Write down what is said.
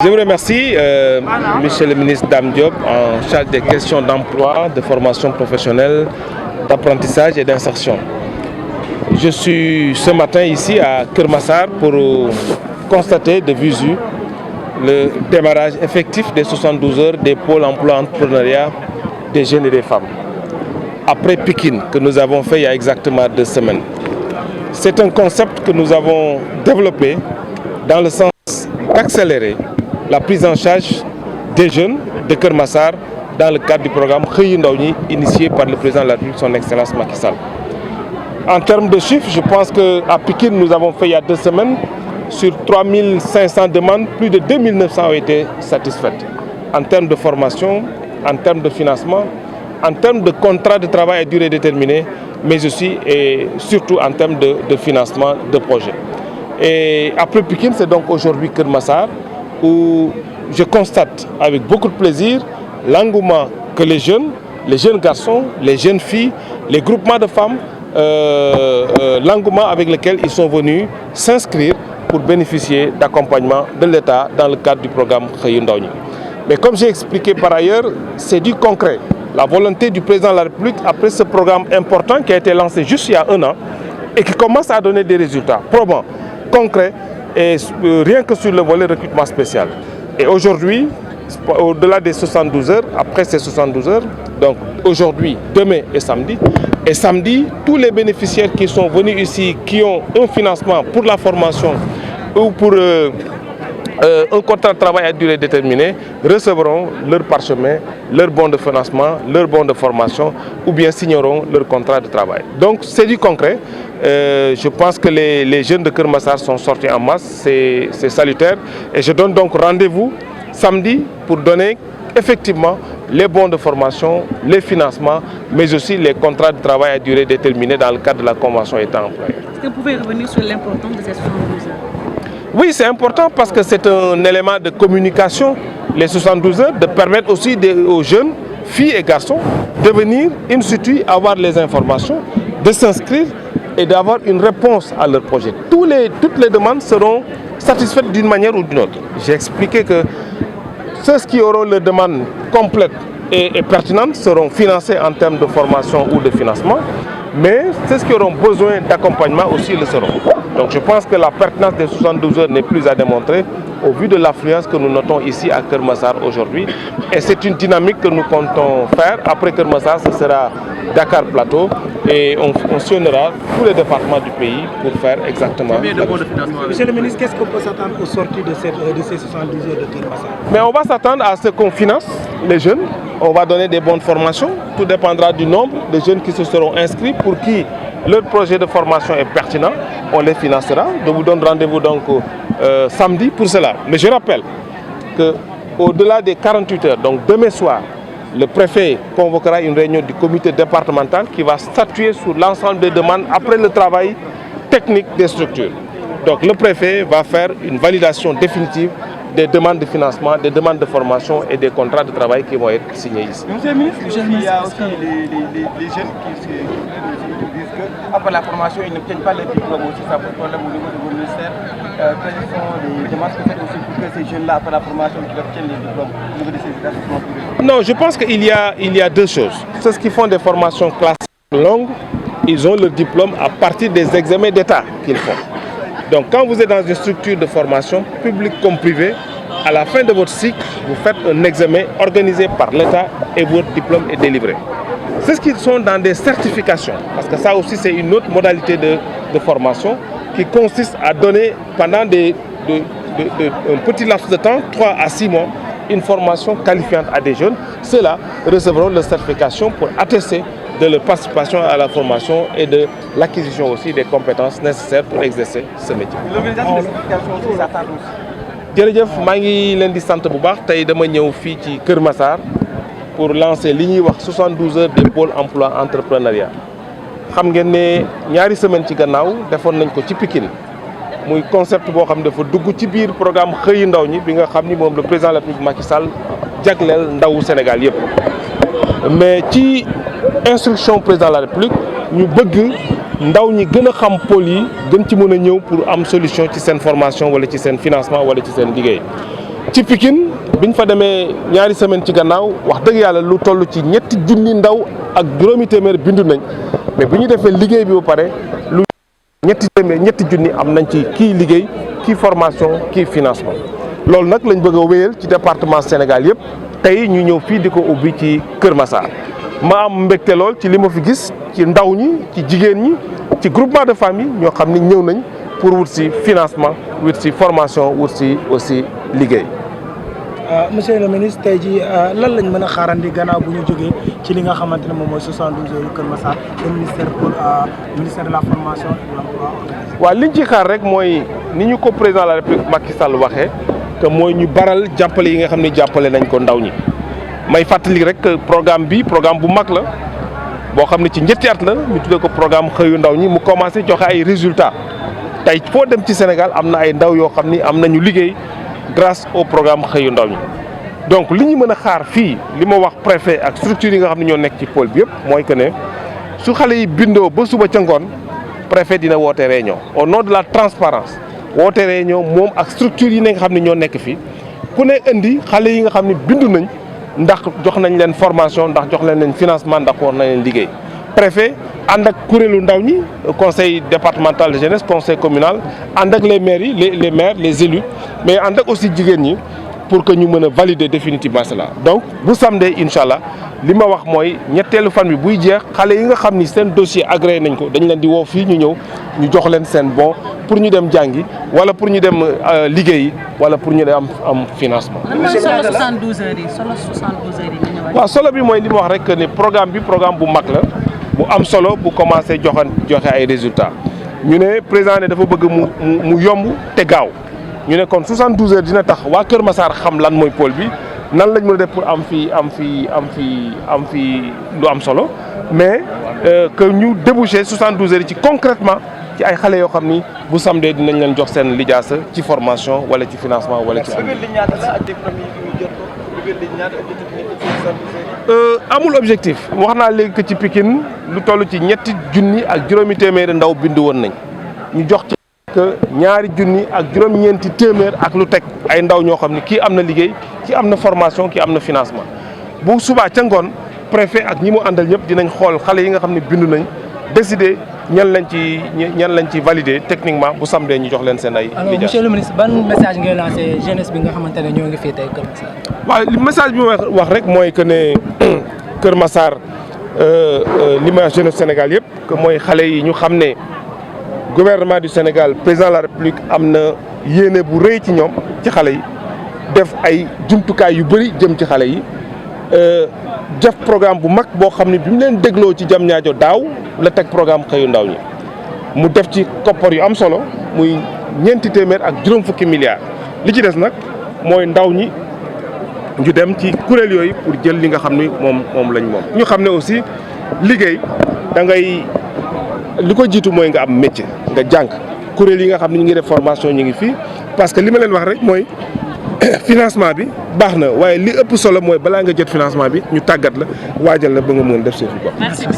Je vous remercie, Monsieur le ministre Dame Diop, en charge des questions d'emploi, de formation professionnelle, d'apprentissage et d'insertion. Je suis ce matin ici à Keur Massar pour constater de visu le démarrage effectif des 72 heures des pôles emploi-entrepreneuriat des jeunes et des femmes. Après Pikine, que nous avons fait il y a exactement 2 semaines. C'est un concept que nous avons développé dans le sens d'accélérer la prise en charge des jeunes de Keur Massar dans le cadre du programme Xëyu Ndaw Ñi initié par le président de la République, son Excellence Macky Sall. En termes de chiffres, je pense qu'à Pikine, nous avons fait il y a 2 semaines, sur 3500 demandes, plus de 2900 ont été satisfaites. En termes de formation, en termes de financement, en termes de contrat de travail à durée déterminée, mais aussi et surtout en termes de financement de projets. Et après Pikine, c'est donc aujourd'hui Keur Massar, où je constate avec beaucoup de plaisir l'engouement que les jeunes garçons, les jeunes filles, les groupements de femmes, l'engouement avec lequel ils sont venus s'inscrire pour bénéficier d'accompagnement de l'État dans le cadre du programme Xëyu Ndaw Ñi. Mais comme j'ai expliqué par ailleurs, c'est du concret. La volonté du président de la République, après ce programme important qui a été lancé juste il y a 1 an et qui commence à donner des résultats probants, concrets, et rien que sur le volet recrutement spécial. Et aujourd'hui, au-delà des 72 heures, après ces 72 heures, donc aujourd'hui, demain et samedi, tous les bénéficiaires qui sont venus ici, qui ont un financement pour la formation ou pour un contrat de travail à durée déterminée, recevront leur parchemin, leur bon de financement, leur bon de formation ou bien signeront leur contrat de travail. Donc c'est du concret. Je pense que les jeunes de Keur Massar sont sortis en masse, c'est salutaire. Et je donne donc rendez-vous samedi pour donner effectivement les bons de formation, les financements, mais aussi les contrats de travail à durée déterminée dans le cadre de la convention État-employeur. Est-ce que vous pouvez revenir sur l'importance de ces 72 heures? Oui, c'est important parce que c'est un élément de communication, les 72 heures, de permettre aussi aux jeunes, filles et garçons, de venir in situ, avoir les informations, de s'inscrire et d'avoir une réponse à leur projet. Toutes les demandes seront satisfaites d'une manière ou d'une autre. J'ai expliqué que ceux qui auront les demandes complètes et pertinentes seront financés en termes de formation ou de financement, mais ceux qui auront besoin d'accompagnement aussi le seront. Donc je pense que la pertinence des 72 heures n'est plus à démontrer au vu de l'affluence que nous notons ici à Keur Massar aujourd'hui. Et c'est une dynamique que nous comptons faire. Après Keur Massar, ce sera Dakar Plateau et on sillonnera tous les départements du pays pour faire exactement. Monsieur le ministre, qu'est-ce qu'on peut s'attendre au sortir de ces 72 heures de Keur Massar? Mais on va s'attendre à ce qu'on finance les jeunes. On va donner des bonnes formations. Tout dépendra du nombre de jeunes qui se seront inscrits pour qui leur projet de formation est pertinent. On les financera. Je vous donne rendez-vous donc samedi pour cela. Mais je rappelle qu'au-delà des 48 heures, donc demain soir, le préfet convoquera une réunion du comité départemental qui va statuer sur l'ensemble des demandes après le travail technique des structures. Donc le préfet va faire une validation définitive des demandes de financement, des demandes de formation et des contrats de travail qui vont être signés ici. Monsieur le ministre, il y a aussi les jeunes qui disent qu'après la formation, ils n'obtiennent pas le diplôme aussi. Ça pose problème au niveau de vos ministères. Quelles sont les démarches que vous faites aussi pour que ces jeunes-là, après la formation, qu'ils obtiennent les diplômes au niveau de ces établissements privés? Non, je pense qu'il y a 2 choses. Ceux qui font des formations classiques longues, ils ont le diplôme à partir des examens d'État qu'ils font. Donc quand vous êtes dans une structure de formation, publique comme privée, à la fin de votre cycle, vous faites un examen organisé par l'État et votre diplôme est délivré. C'est ce qui sont dans des certifications, parce que ça aussi c'est une autre modalité de formation qui consiste à donner pendant un petit laps de temps, 3 à 6 mois, une formation qualifiante à des jeunes. Ceux-là recevront leur certification pour attester de leur participation à la formation et de l'acquisition aussi des compétences nécessaires pour exercer ce métier. L'organisation des certifications aussi s'attend aussi. jërëjëf maa ngi leen di sant bu baax tey dama ñëw fii ci Keur Massar pour lancer li ñuy wax 72 heures des pôles emploi entrepreneuriat. xam ngeen ne ñaari semaine ci gannaaw defoon nañ ko ci Pikine muy concept boo xam ne dafa dugg ci biir programme Xëyu Ndaw Ñi bi nga xam ni moom le président de la République Macky Sall jagleel ndawu Sénégal yëpp. mais ci instruction président de la République ñu bëgg ndaw ñi gën a xam pôle yi gën ci mën a ñëw pour am solution ci seen formation wala ci seen financement wala ci seen liggéey ci Pikine biñ fa demee ñaari semaine ci gannaaw wax dëgg yàlla lu toll ci ñetti junni ndaw ak juróomi téeméer bindu nañ mais bi ñu defee liggéey bi ba pare lu ñetti junni am nañ ci kii liggéey kii formation kii financement loolu nag lañ bëgg a wéyal ci département Sénégal yëpp tey ñu ñëw fii di ko ubbi ci Kër Massar ma am mbégte lool ci li ma fi gis ci ndaw ñi ci jigéen ñi ci groupement de famille ñoo xam ni ñëw nañ pour wut si financement wut si formation wut si aussi liggéey. Monsieur le ministre tey jii lan lañ mën a xaarandi gannaaw bu ñu jógee ci li nga xamante ne moom mooy 72 heures yu Kër Massar le ministère de la formation et de l'emploi. waaw liñ ci xaar rek mooy ni ñu ko président de la République Macky Sall waxee que mooy ñu baral jàppale yi nga xam ne jàppale nañ ko ndaw ñi may fàttali rek programme bi programme bu mag la boo xam ne ci ñetti at la ñu tuddee ko programme xëyu ndaw ñi mu commencé joxe ay résultats tey foo dem ci Sénégal am na ay ndaw yoo xam ni am nañu liggéey grâce au programme xëyu ndaw ñi. donc li ñu mën a xaar fii li ma wax préfet ak structure yi nga xam ne ñoo nekk ci pôle bi yëpp mooy que ne su xale yi bindoo ba suba ca ngoon préfet dina woote réunion au nom de la transparence woote réunion moom ak structure yi nga xam ne ñoo nekk fii ku ne indi xale yi nga xam ne bindu nañ ndax jox nañ leen formation ndax jox leen financement ndax war nañ leen liggéey. préfet ànd ak kuréelu ndaw ñi conseil départemental de jeunesse conseil communal ànd ak les maires yi les maires les élus mais ànd ak aussi jigéen ñi pour que ñu mën a valider définitivement cela. donc bu samedi incha allah li ma wax mooy ñetteelu fan bi buy jeex xale yi nga xam ni seen dossier agréé nañ ko dañ leen di woo fii ñu ñëw ñu jox leen seen bon pour ñu dem jàngi wala pour ñu dem liggéeyi wala pour ñu dem am financement. lan mooy solo 72 heures yi solo 72 heures yi nga ñëwaat. waaw solo bi mooy li ma wax rek ne programme bi programme bu mag la bu am solo bu commencé joxe ay résultats ñu ne président ne dafa bëgg mu yomb te gaaw. ñu ne kon 72 heures dina tax waa Kër Massar xam lan mooy pôle bi nan lañ mën a def pour am fi lu am solo mais que ñu débouché 72 heures yi ci concrètement ci ay xale yoo xam ni bu samedi dinañ leen jox seen lijaasa ci formation wala ci financement wala ci. amul objectif wax naa léegi que ci Pikine lu toll ci ñetti junni ak juróomi téeméeri ndaw bindu woon nañ ñu jox ci que ñaari junni ak juróom-ñeenti téeméer ak lu teg ay ndaw ñoo xam ne kii am na liggéey kii am na formation kii am na financement bu subaa ca ngoon préfet ak ñi mu àndal ñëpp dinañ xool xale yi nga xam ne bindu nañ décider ñan lañ ci valider techniquement bu samedi ñu jox leen seen ay. alors monsieur le ministre ban message ngay lancé jeunesse bi nga xamante ne ñoo ngi fii tey Kër Massar. waaw message bi ma wax rek mooy que ne Kër Massar li ma jeunesse Sénégal yëpp que mooy xale yi ñu xam ne. gouvernement du Sénégal président de la République am na yéene bu rëy ci ñoom ci xale yi def ay jumtukaay yu bëri jëm ci xale yi def programme bu mag boo xam ne bi mu leen dégloo ci Diamniadio daaw la teg programme xëyu ndaw ñi mu def ci koppar yu am solo muy ñeenti téeméer ak juróom fukki milliards li ci des nag mooy ndaw ñi ñu dem ci kuréel yooyu pour jël li nga xam ni moom lañ moom ñu xam ne aussi liggéey da ngay li ko jiitu mooy nga am métier nga jàng kuréel yi nga xam ne ñu ngi def formation ñu ngi fii parce que li ma leen wax rek mooy financement bi baax na waaye li ëpp solo mooy balaa nga jot financement bi ñu tàggat la waajal la ba nga mën def seen bopp.